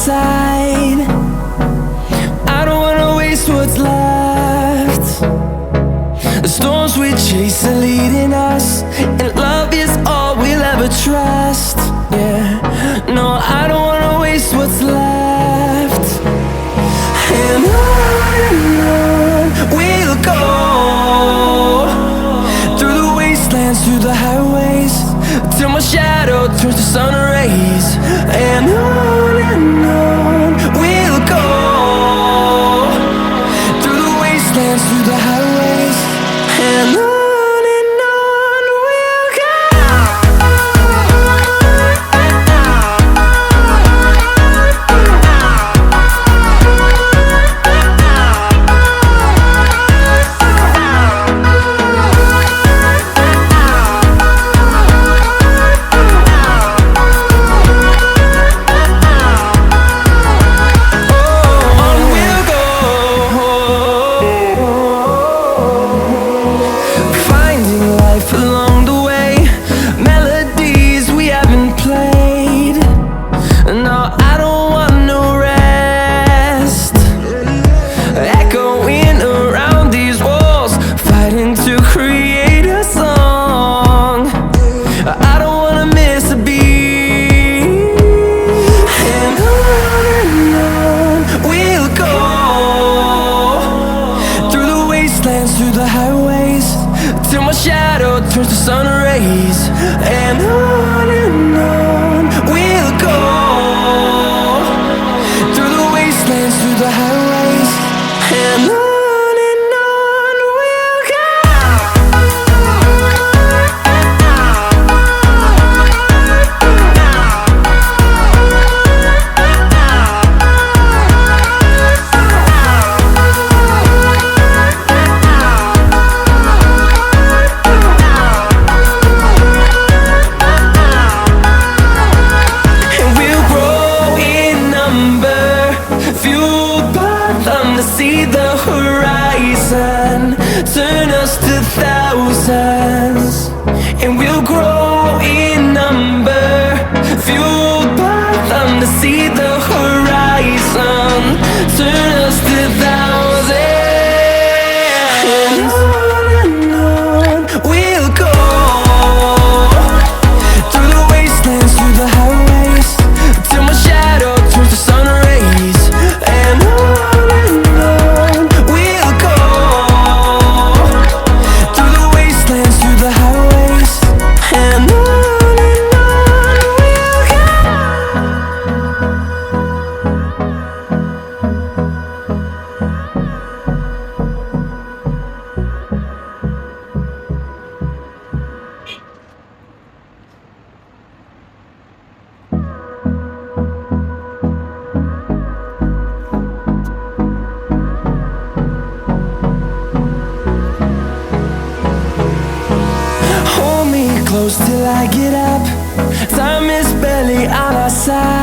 side. I don't wanna waste what's left. The storms we chase are leading us, and love is all we'll ever trust. Yeah, no, I don't wanna waste what's left. And on we'll go, through the wastelands, through the highways, till my shadow turns to sun rays. And on we'll go, through the wastelands, through the highways, and on we'll go. Through the highways, till my shadow turns to sun rays. And on we'll go, through the wastelands, through the highways, and on we'll go. See the horizon turn us to thousands, and we'll grow in number, fueled by them to see the horizon turn us to thousands. And on we'll go, through the wastelands, through the highways, till my shadow turns to sun rays. And on close till I get up. Time is barely on our side.